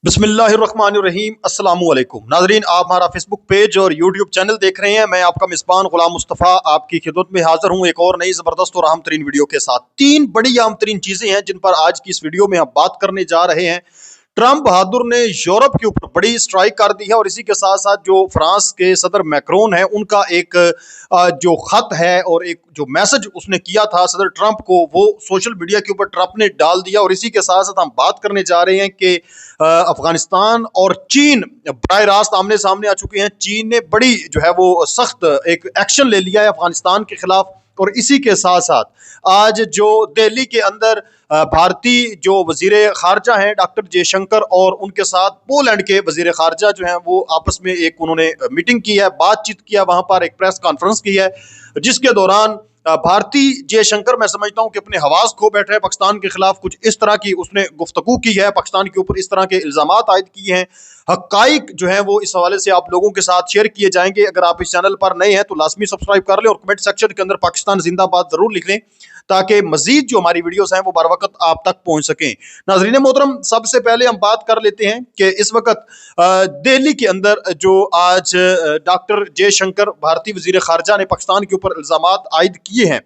बिस्मिल्लाहिर्रहमानिर्रहीम अस्सलामु अलैकुम नाजरीन, आप हमारा फेसबुक पेज और यूट्यूब चैनल देख रहे हैं। मैं आपका मिसबान गुलाम मुस्तफ़ा आपकी खिदमत में हाजिर हूं एक और नई ज़बरदस्त और अहम तरीन वीडियो के साथ। तीन बड़ी अहम तरीन चीज़ें हैं जिन पर आज की इस वीडियो में हम बात करने जा रहे हैं। ट्रंप बहादुर ने यूरोप के ऊपर बड़ी स्ट्राइक कर दी है और इसी के साथ साथ जो फ्रांस के सदर मैक्रोन है उनका एक जो खत है और एक जो मैसेज उसने किया था सदर ट्रंप को, वो सोशल मीडिया के ऊपर ट्रंप ने डाल दिया। और इसी के साथ साथ हम बात करने जा रहे हैं कि अफगानिस्तान और चीन बराह रास्त आमने सामने आ चुके हैं। चीन ने बड़ी जो है वो सख्त एक एक्शन ले लिया है अफगानिस्तान के खिलाफ। और इसी के साथ साथ आज जो दिल्ली के अंदर भारतीय जो वजीर खारजा हैं डॉक्टर जयशंकर और उनके साथ पोलैंड के वजीर खारजा जो हैं वो आपस में एक उन्होंने मीटिंग की है, बातचीत किया, वहां पर एक प्रेस कॉन्फ्रेंस की है जिसके दौरान भारतीय जयशंकर मैं समझता हूं कि अपने हवास खो बैठे हैं। पाकिस्तान के खिलाफ कुछ इस तरह की उसने गुफ्तगू की है, पाकिस्तान के ऊपर इस तरह के इल्जामात आयद किए हैं। हकाइक जो है वो इस हवाले से आप लोगों के साथ शेयर किए जाएंगे। अगर आप इस चैनल पर नए हैं तो लाजमी सब्सक्राइब कर लें और कमेंट सेक्शन के अंदर पाकिस्तान जिंदाबाद जरूर लिख लें ताकि मजीद जो हमारी वीडियोस हैं वो बार वक्त आप तक पहुंच सकें। नाजरीन मोहतरम, सबसे पहले हम बात कर लेते हैं कि इस वक्त दिल्ली के अंदर जो आज डॉक्टर जयशंकर भारतीय वजीर खारजा ने पाकिस्तान के ऊपर इल्जामात आयद किए हैं।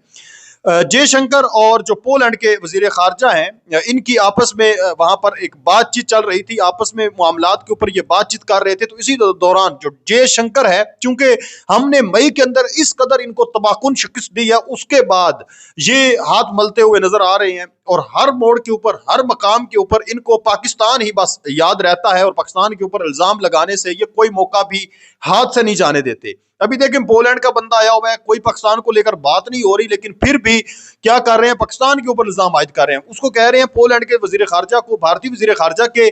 जयशंकर और जो पोलैंड के वजीर खारजा हैं इनकी आपस में वहां पर एक बातचीत चल रही थी, आपस में मामलात के ऊपर ये बातचीत कर रहे थे। तो इसी दौरान जो जयशंकर है, चूंकि हमने मई के अंदर इस कदर इनको तबाहकुन शिकस्त दी है, उसके बाद ये हाथ मलते हुए नजर आ रहे हैं और हर मोड़ के ऊपर हर मकाम के ऊपर इनको पाकिस्तान ही बस याद रहता है और पाकिस्तान के ऊपर इल्जाम लगाने से ये कोई मौका भी हाथ से नहीं जाने देते। अभी देखें, पोलैंड का बंदा आया हुआ है, कोई पाकिस्तान को लेकर बात नहीं हो रही, लेकिन फिर भी क्या कर रहे हैं, पाकिस्तान के ऊपर इल्जाम आयद कर रहे हैं। उसको कह रहे हैं पोलैंड के वजीर खारजा को, भारतीय वजीर खारजा के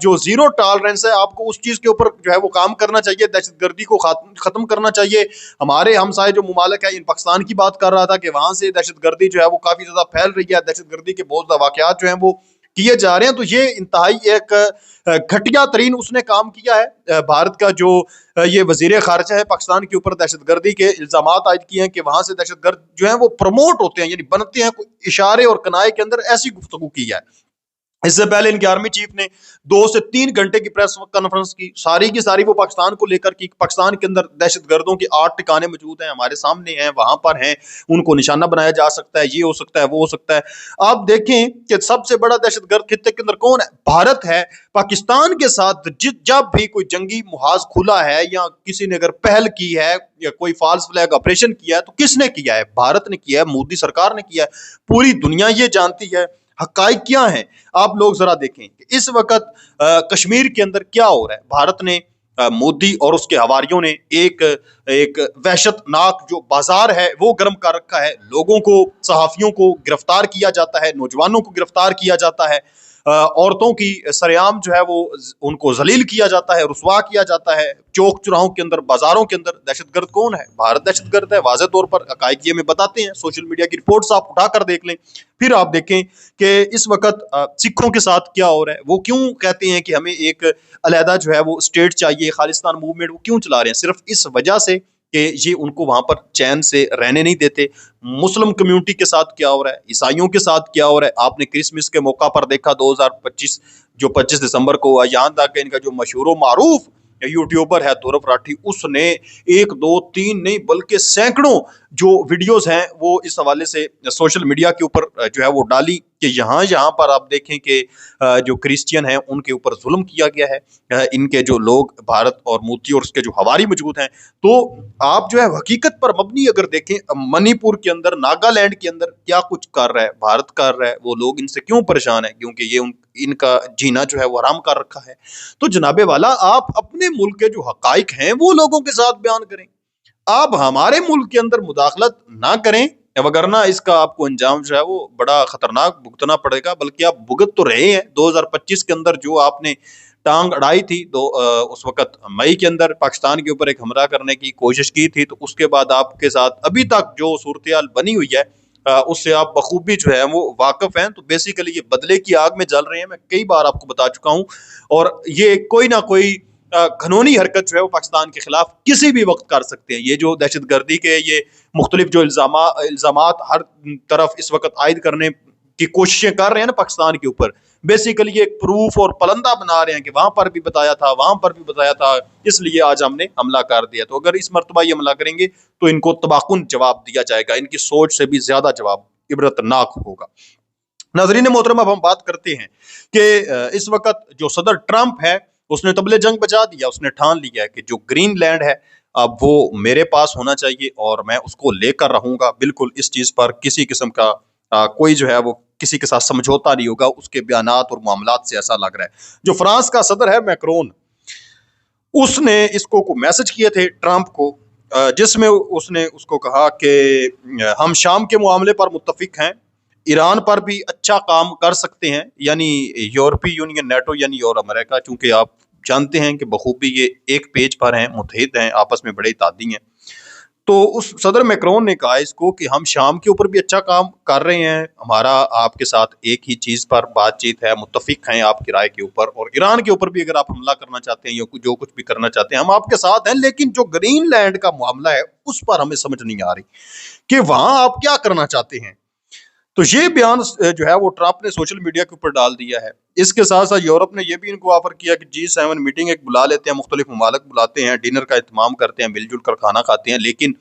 जो जीरो टॉलरेंस है, आपको उस चीज के ऊपर जो है वो काम करना चाहिए, दहशतगर्दी को खत्म करना चाहिए। हमारे हमसाए जो मुमालिक है, इन पाकिस्तान की बात कर रहा था कि वहां से दहशतगर्दी जो है वो काफी ज्यादा फैल रही है, दहशतगर्दी के बहुत ज्यादा वाकयात जो है वो किए जा रहे हैं। तो ये इंतहाई एक घटिया तरीन उसने काम किया है। भारत का जो ये वजीर खारजा है, पाकिस्तान के ऊपर दहशतगर्दी के इल्जामात आयद किए हैं कि वहां से दहशतगर्द जो है वो प्रमोट होते हैं, यानी बनते हैं, इशारे और कनाए के अंदर ऐसी गुफ्तगू की है। इससे पहले इनके आर्मी चीफ ने 2 से 3 घंटे की प्रेस कॉन्फ्रेंस की, सारी की सारी वो पाकिस्तान को लेकर की। पाकिस्तान के अंदर दहशतगर्दों के 8 ठिकाने मौजूद हैं, हमारे सामने हैं, वहां पर हैं, उनको निशाना बनाया जा सकता है, ये हो सकता है, वो हो सकता है। आप देखें कि सबसे बड़ा दहशतगर्द खित्ते के अंदर कौन है? भारत है। पाकिस्तान के साथ जब भी कोई जंगी मुहाज खुला है या किसी ने अगर पहल की है या कोई फॉल्स फ्लैग ऑपरेशन किया है तो किसने किया है? भारत ने किया है, मोदी सरकार ने किया है। पूरी दुनिया ये जानती है। हकाइक क्या है आप लोग जरा देखें कि इस वक्त कश्मीर के अंदर क्या हो रहा है। भारत ने मोदी और उसके हवारियों ने एक एक वहशतनाक जो बाजार है वो गर्म कर रखा है। लोगों को, सहाफियों को गिरफ्तार किया जाता है, नौजवानों को गिरफ्तार किया जाता है, औरतों की सरेआम जो है वो उनको जलील किया जाता है, रुसवा किया जाता है। चौक चौराहों के अंदर, बाजारों के अंदर दहशतगर्द कौन है? भारत दहशतगर्द है, वाज़ेह तौर पर हकाइक ये में बताते हैं। सोशल मीडिया की रिपोर्ट्स आप उठाकर देख लें, फिर आप देखें कि इस वक्त सिखों के साथ क्या हो रहा है। वो क्यों कहते हैं कि हमें एक अलहदा जो है वो स्टेट चाहिए, खालिस्तान मूवमेंट वो क्यों चला रहे हैं? सिर्फ इस वजह से कि ये उनको वहां पर चैन से रहने नहीं देते। मुस्लिम कम्युनिटी के साथ क्या हो रहा है, ईसाइयों के साथ क्या हो रहा है, आपने क्रिसमस के मौका पर देखा 2025 जो 25 दिसंबर को हुआ, यहाँ तक इनका जो मशहूर मारूफ यूट्यूबर है ध्रुव राठी, उसने 1 2 3 नहीं बल्कि सैकड़ों जो वीडियोस हैं वो इस हवाले से सोशल मीडिया के ऊपर जो है वो डाली कि यहाँ यहाँ पर आप देखें कि जो क्रिश्चियन हैं उनके ऊपर जुल्म किया गया है। इनके जो लोग भारत और मोदी और उसके जो हवारी मौजूद हैं, तो आप जो है हकीकत पर मबनी अगर देखें, मणिपुर के अंदर, नागालैंड के अंदर क्या कुछ कर रहा है भारत, कर रहा है, वो लोग इनसे क्यों परेशान है? क्योंकि ये इनका जीना जो है वो हराम कर रखा है। तो जनाबे वाला, आप अपने मुल्क के जो हकाइक हैं वो लोगों के साथ बयान करें, आप हमारे मुल्क के अंदर मुदाखलत ना करें, वगरना इसका आपको अंजाम जो है वो बड़ा खतरनाक भुगतना पड़ेगा। बल्कि आप भुगत तो रहे हैं। 2025 के अंदर जो आपने टांग अड़ाई थी, तो उस वक्त मई के अंदर पाकिस्तान के ऊपर एक हमला करने की कोशिश की थी, तो उसके बाद आपके साथ अभी तक जो सूरत बनी हुई है उससे आप बखूबी जो है वो वाकिफ हैं। तो बेसिकली ये बदले की आग में जल रहे हैं, मैं कई बार आपको बता चुका हूं। और ये कोई ना कोई घनौनी हरकत जो है वो पाकिस्तान के खिलाफ किसी भी वक्त कर सकते हैं। ये जो दहशतगर्दी के ये मुख्तलिफ जो इल्जामात हर तरफ इस वक्त आयद करने की कोशिशें कर रहे हैं ना पाकिस्तान के ऊपर, बेसिकली एक प्रूफ और पलंदा बना रहे हैं कि वहां पर भी बताया था, वहां पर भी बताया था, इसलिए आज हमने हमला कर दिया। तो अगर इस मर्तबा ये हमला करेंगे तो इनको तबाकुन जवाब दिया जाएगा, इनकी सोच से भी ज्यादा जवाब इबरतनाक होगा। नाज़रीन मोहतरम, अब हम बात करते हैं कि इस वक्त जो सदर ट्रंप है उसने तबले जंग बजा दिया, उसने ठान लिया है कि जो ग्रीनलैंड है अब वो मेरे पास होना चाहिए और मैं उसको लेकर रहूंगा। बिल्कुल इस चीज पर किसी किस्म का कोई जो है वो किसी के साथ समझौता नहीं होगा। उसके बयानात और मामलात से ऐसा लग रहा है। जो फ्रांस का सदर है मैक्रोन, उसने इसको को मैसेज किए थे ट्रंप को, जिसमें उसने उसको कहा कि हम शाम के मामले पर मुत्तफिक हैं, ईरान पर भी अच्छा काम कर सकते हैं, यानी यूरोपीय यूनियन, नेटो यानी और अमेरिका, चूंकि आप जानते हैं कि बखूबी ये एक पेज पर हैं, मुत्तहिद हैं, आपस में बड़े तादी हैं। तो उस सदर मैक्रोन ने कहा इसको कि हम शाम के ऊपर भी अच्छा काम कर रहे हैं, हमारा आपके साथ एक ही चीज़ पर बातचीत है, मुत्तफिक हैं आपकी राय के ऊपर, और ईरान के ऊपर भी अगर आप हमला करना चाहते हैं या जो कुछ भी करना चाहते हैं हम आपके साथ हैं, लेकिन जो ग्रीनलैंड का मामला है उस पर हमें समझ नहीं आ रही कि वहां आप क्या करना चाहते हैं। तो ये बयान जो है वो ट्रंप ने सोशल मीडिया के ऊपर डाल दिया है। इसके साथ साथ यूरोप ने यह भी इनको ऑफर किया कि G7 मीटिंग एक बुला लेते हैं, मुख्तलिफ ममालिक बुलाते हैं, डिनर का इत्माम करते हैं, मिलजुल कर खाना खाते हैं, लेकिन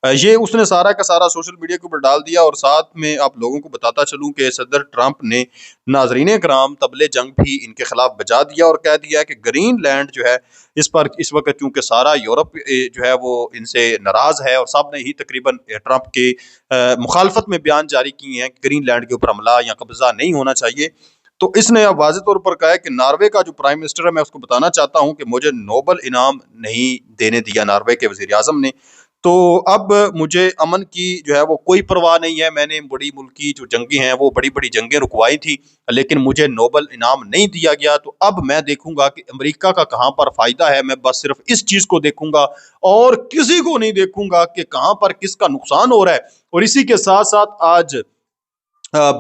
ये उसने सारा का सारा सोशल मीडिया के ऊपर डाल दिया। और साथ में आप लोगों को बताता चलूं कि सदर ट्रंप ने नाजरीन कराम तबले जंग भी इनके खिलाफ बजा दिया और कह दिया कि ग्रीनलैंड जो है इस पर इस वक्त चूंकि सारा यूरोप जो है वो इनसे नाराज है और सब ने ही तकरीबन ट्रंप के मुखालफत में बयान जारी किए हैं कि ग्रीनलैंड के ऊपर हमला या कब्जा नहीं होना चाहिए। तो इसने अब वाज़ेह तौर पर कहा है कि नॉर्वे का जो प्राइम मिनिस्टर है, मैं उसको बताना चाहता हूं कि मुझे नोबल इनाम नहीं देने दिया नॉर्वे के वजीर आजम ने, तो अब मुझे अमन की जो है वो कोई परवाह नहीं है। मैंने बड़ी मुल्की जो जंगें हैं वो बड़ी बड़ी जंगें रुकवाई थी, लेकिन मुझे नोबल इनाम नहीं दिया गया। तो अब मैं देखूंगा कि अमेरिका का कहाँ पर फायदा है, मैं बस सिर्फ इस चीज को देखूंगा और किसी को नहीं देखूंगा कि कहाँ पर किसका नुकसान हो रहा है। और इसी के साथ साथ आज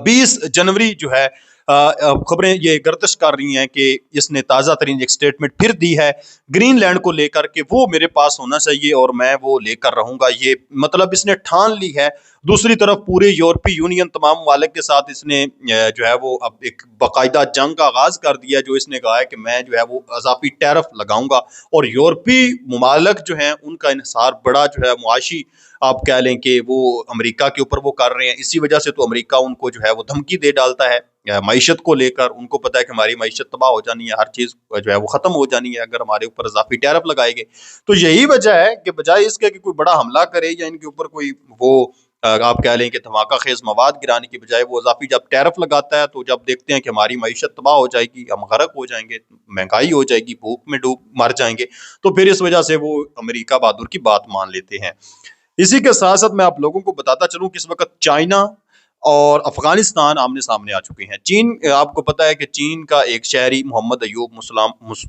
20 जनवरी जो है खबरें ये गर्दिश कर रही हैं कि इसने ताज़ा तरीन एक स्टेटमेंट फिर दी है ग्रीनलैंड को लेकर के वो मेरे पास होना चाहिए और मैं वो लेकर रहूंगा। ये मतलब इसने ठान ली है। दूसरी तरफ पूरे यूरोपीय यूनियन तमाम ममालिक के साथ इसने जो है वो अब एक बाकायदा जंग का आगाज कर दिया, जो इसने कहा है कि मैं जो है वो अजाफी टैरिफ लगाऊंगा। और यूरोपीय ममालिक जो हैं उनका इन्हिसार बड़ा जो है मुआशी आप कह लें कि वो अमेरिका के ऊपर वो कर रहे हैं। इसी वजह से तो अमेरिका उनको जो है वो धमकी दे डालता है मईशत को लेकर। उनको पता है कि हमारी मईशत तबाह हो जानी है, हर चीज़ जो है वो ख़त्म हो जानी है अगर हमारे ऊपर इजाफी टैरिफ लगाएंगे। तो यही वजह है कि बजाय इसके कि कोई बड़ा हमला करे या इनके ऊपर कोई वो आप कह लें कि धमाका खेज मवाद गिराने की बजाय वो इजाफी जब टैरिफ लगाता है, तो जब देखते हैं कि हमारी मईशत तबाह हो जाएगी, हम गरक हो जाएंगे, महंगाई हो जाएगी, भूख में डूब मर जाएंगे, तो फिर इस वजह से वो अमेरिका बहादुर की बात मान लेते हैं। इसी के साथ साथ मैं आप लोगों को बताता चलूं कि इस वक्त चाइना और अफगानिस्तान आमने सामने आ चुके हैं। चीन, आपको पता है कि चीन का एक शहरी मोहम्मद अयूब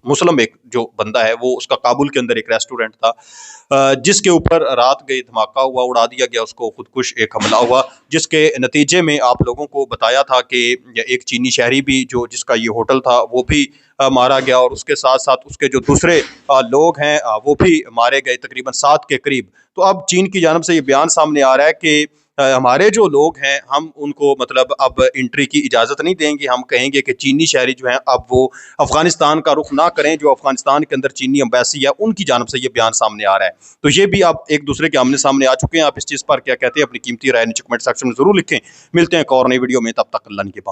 मुसलम एक जो बंदा है वो, उसका काबुल के अंदर एक रेस्टोरेंट था जिसके ऊपर रात गई धमाका हुआ, उड़ा दिया गया उसको, खुदकुश एक हमला हुआ, जिसके नतीजे में आप लोगों को बताया था कि एक चीनी शहरी भी जो जिसका ये होटल था वो भी मारा गया और उसके साथ साथ उसके जो दूसरे लोग हैं वो भी मारे गए, तकरीबन 7 के करीब। तो अब चीन की जानब से ये बयान सामने आ रहा है कि हमारे जो लोग हैं हम उनको मतलब अब एंट्री की इजाज़त नहीं देंगे। हम कहेंगे कि चीनी शहरी जो हैं अब वो अफगानिस्तान का रुख ना करें। जो अफगानिस्तान के अंदर चीनी एम्बेसी है उनकी जानब से ये बयान सामने आ रहा है। तो ये भी आप एक दूसरे के आमने सामने आ चुके हैं। आप इस चीज़ पर क्या कहते हैं, अपनी कीमती राय नीचे कमेंट सेक्शन में जरूर लिखें। मिलते हैं एक और नई वीडियो में, तब तक अल्लाह के पास।